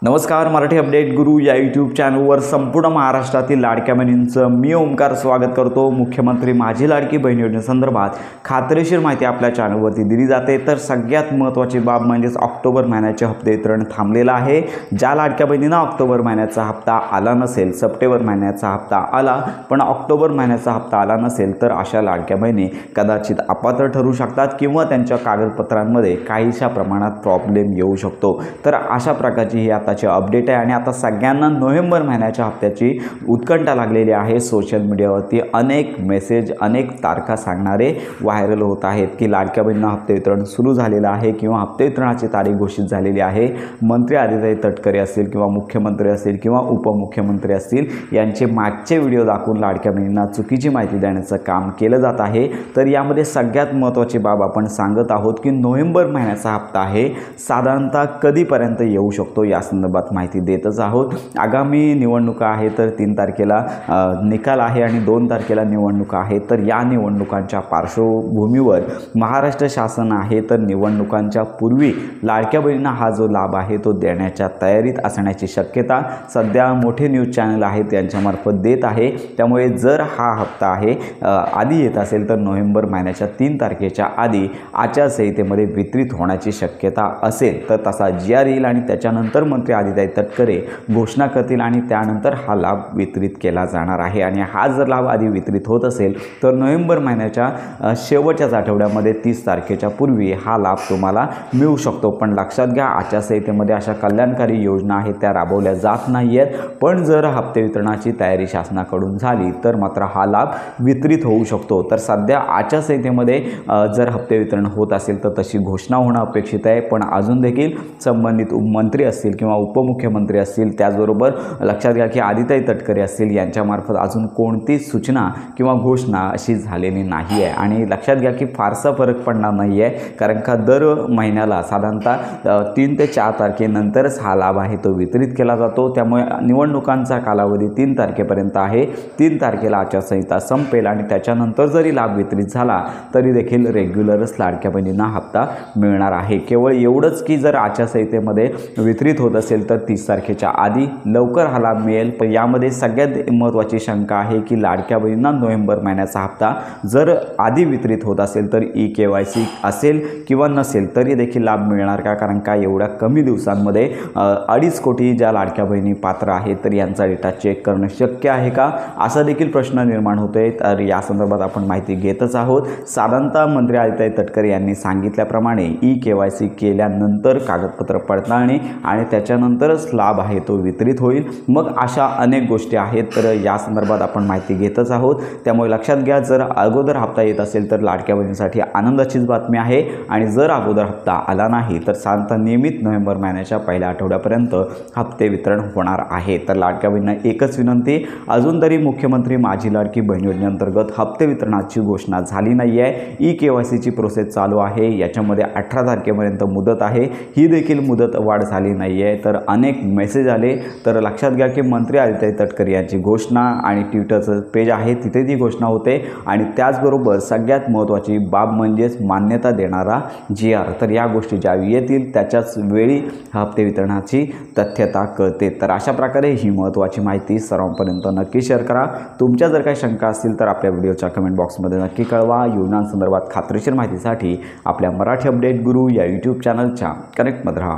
नमस्कार, मराठी अपडेट गुरु या यूट्यूब चॅनलवर संपूर्ण महाराष्ट्रातील लाडक्या बहिणींचं मी ओमकार स्वागत करतो। मुख्यमंत्री माझी लाडकी बहीण योजनेसंदर्भात खात्रीशीर माहिती आपल्या चॅनलवरती दिली जाते। तर सगळ्यात महत्त्वाची बाब म्हणजेच ऑक्टोबर महिन्याचे हप्ते वितरण थांबलेलं आहे। ज्या लाडक्या बहिणींना ऑक्टोबर महिन्याचा हप्ता आला नसेल, सप्टेंबर महिन्याचा हप्ता आला पण ऑक्टोबर महिन्याचा हप्ता आला नसेल, तर अशा लाडक्या बहिणी कदाचित अपात्र ठरू शकतात किंवा त्यांच्या कागदपत्रांमध्ये काहीशा प्रमाणात प्रॉब्लेम येऊ शकतो। तर अशा प्रकारची ही आताची अपडेट आहे आणि आता सगळ्यांना नोव्हेंबर महिन्याच्या हप्त्याची उत्कंठा लागलेली आहे। सोशल मीडियावरती अनेक मेसेज, अनेक तारखा सांगणारे व्हायरल होत आहेत की लाडक्या बहिणींना हप्ते वितरण सुरू झालेलं आहे किंवा हप्ते वितरणाची तारीख घोषित झालेली आहे। मंत्री आदित्य तटकरे असतील किंवा मुख्यमंत्री असतील किंवा उपमुख्यमंत्री असतील, यांचे मागचे व्हिडिओ दाखवून लाडक्या बहिणींना चुकीची माहिती देण्याचं काम केलं जात आहे। तर यामध्ये सगळ्यात महत्त्वाची बाब आपण सांगत आहोत की नोव्हेंबर महिन्याचा हप्ता आहे साधारणतः कधीपर्यंत येऊ शकतो या संदर्भात माहिती देतच आहोत। आगामी निवडणुका आहे, तर 3 तारखेला निकाल आहे आणि 2 तारखेला निवडणुका आहेत। तर या निवडणुकांच्या पार्श्वभूमीवर महाराष्ट्र शासन आहे तर निवडणुकांच्या पूर्वी लाडक्या बहिणींना हा जो लाभ आहे तो देण्याच्या तयारीत असण्याची शक्यता सध्या मोठे न्यूज चॅनल आहेत यांच्यामार्फत देत आहे। त्यामुळे जर हा हप्ता आहे आधी येत असेल तर नोव्हेंबर महिन्याच्या 3 तारखेच्या आधी आचारसंहितेमध्ये वितरित होण्याची शक्यता असेल तर तसा GR येईल आणि त्याच्यानंतर मंत्री आदित्य तटकरे घोषणा करतील आणि त्यानंतर हा लाभ वितरित केला जाणार आहे। आणि हा जर लाभ आधी वितरित होत असेल तर नोव्हेंबर महिन्याच्या शेवटच्याच आठवड्यामध्ये 30 तारखेच्या पूर्वी हा लाभ तुम्हाला मिळू शकतो। पण लक्षात घ्या, आचारसंहितेमध्ये अशा कल्याणकारी योजना आहेत त्या राबवल्या जात नाही आहेत, पण जर हप्ते वितरणाची तयारी शासनाकडून झाली तर मात्र हा लाभ वितरित होऊ शकतो। तर सध्या आचारसंहितेमध्ये जर हप्ते वितरण होत असेल तर तशी घोषणा होणं अपेक्षित आहे, पण अजून देखील संबंधित मंत्री असतील किंवा उपमुख्यमंत्री असतील, त्याचबरोबर लक्षात घ्या की आदित्य तटकरे असतील यांच्यामार्फत अजून कोणतीच सूचना किंवा घोषणा अशी झालेली नाही आहे। आणि लक्षात घ्या की फारसा फरक पडणार नाही आहे, कारण का दर महिन्याला साधारणतः 3 ते 4 तारखेनंतरच हा लाभ आहे तो वितरित केला जातो। त्यामुळे निवडणुकांचा कालावधी 3 तारखेपर्यंत आहे। 3 तारखेला आचारसंहिता संपेल आणि त्याच्यानंतर जरी लाभ वितरित झाला तरी देखील रेग्युलरच लाडक्या बहिणींना हप्ता मिळणार आहे। केवळ एवढंच की जर आचारसंहितेमध्ये वितरित होत असेल तर 30 तारखेच्या आधी लवकर हा लाभ मिळेल। पण यामध्ये सगळ्यात महत्त्वाची शंका आहे की लाडक्या बहिणींना नोव्हेंबर महिन्याचा हप्ता जर आधी वितरित होत असेल तर EKYC असेल किंवा नसेल तरी देखील लाभ मिळणार का? कारण का एवढ्या कमी दिवसांमध्ये 2.5 कोटी ज्या लाडक्या बहिणी पात्र आहेत तर यांचा डेटा चेक करणं शक्य आहे का, असा देखील प्रश्न निर्माण होतोय। तर या संदर्भात आपण माहिती घेतच आहोत। साधारणतः मंत्री आदित्य तटकरे यांनी सांगितल्याप्रमाणे EKYC केल्यानंतर कागदपत्र पडताळणी आणि त्याच्यानंतरच लाभ आहे तो वितरित होईल। मग अशा अनेक गोष्टी आहेत, तर या संदर्भात आपण माहिती घेतच आहोत। त्यामुळे लक्षात घ्या, जर अगोदर हप्ता येत असेल तर लाडक्या बहिणींसाठी आनंदाचीच बातमी आहे आणि जर अगोदर हप्ता आला नाही तर साधारणतः नियमित नोव्हेंबर महिन्याच्या पहिल्या आठवड्यापर्यंत हप्ते वितरण होणार आहे। तर लाडक्या बहिणींना एकच विनंती, अजून तरी मुख्यमंत्री माझी लाडकी बहीण योजनेअंतर्गत हप्ते वितरणाची घोषणा झाली नाही आहे। EKYCची प्रोसेस चालू आहे, याच्यामध्ये 18 तारखेपर्यंत मुदत आहे, ही देखील मुदत वाढ झाली नाही आहे। तर अनेक मेसेज आले, तर लक्षात घ्या की मंत्री आदित्य तटकरे यांची घोषणा आणि ट्विटरचं पेज आहे तिथे ती घोषणा होते आणि त्याचबरोबर सगळ्यात महत्त्वाची बाब म्हणजेच मान्यता देणारा GR। तर या गोष्टी ज्या येतील त्याच्याच वेळी हप्ते वितरणाची तथ्यता कळते। तर अशा प्रकारे ही महत्त्वाची माहिती सर्वांपर्यंत नक्की शेअर करा। तुमच्या जर काही शंका असतील तर आपल्या व्हिडिओच्या कमेंट बॉक्समध्ये नक्की कळवा। योजनांसंदर्भात खात्रीशीर माहितीसाठी आपल्या मराठी अपडेट गुरु या यूट्यूब चॅनलच्या कनेक्टमध्ये राहा।